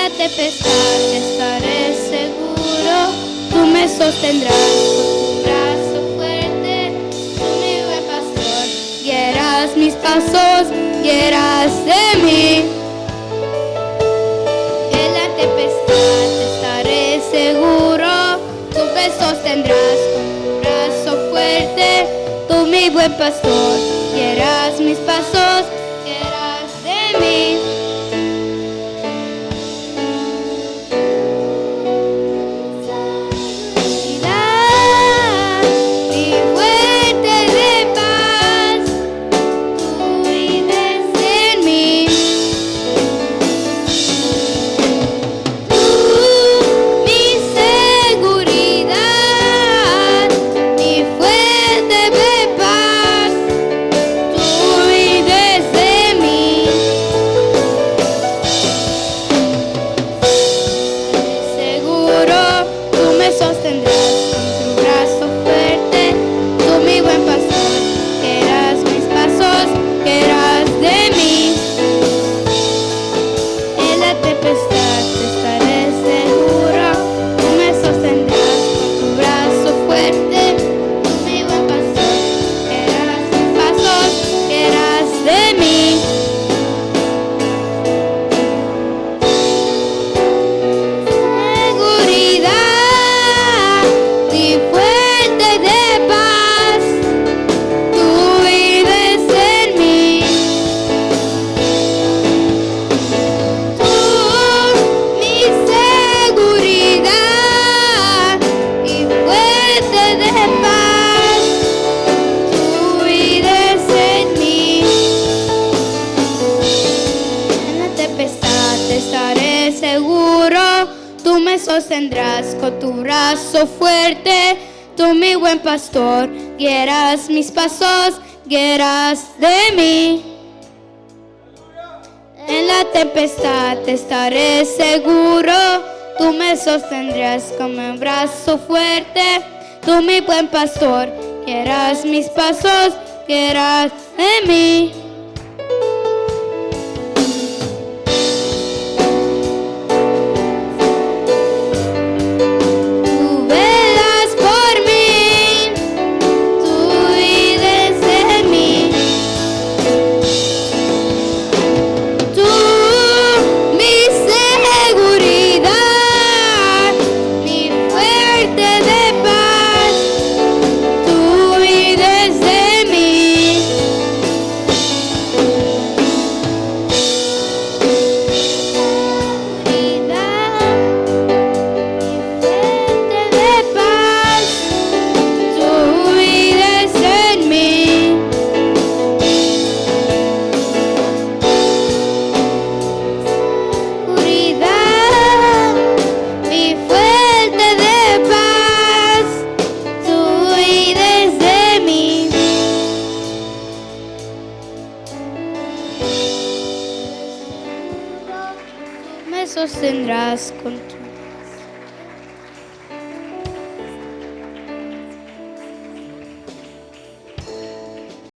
la tempestad estaré seguro, tú me sostendrás con tu brazo fuerte, tú mi buen pastor, guiarás mis pasos, guiarás de mí. En la tempestad estaré seguro, tú me sostendrás con tu brazo fuerte, tú mi buen pastor, guiarás mis pasos, guiarás de mí. Estaré seguro, tú me sostendrás con tu brazo fuerte, tú mi buen pastor, guiarás mis pasos, guiarás de mí. En la tempestad estaré seguro, tú me sostendrás con mi brazo fuerte, tú mi buen pastor, guiarás mis pasos, guiarás de mí. Me sostendrás con tu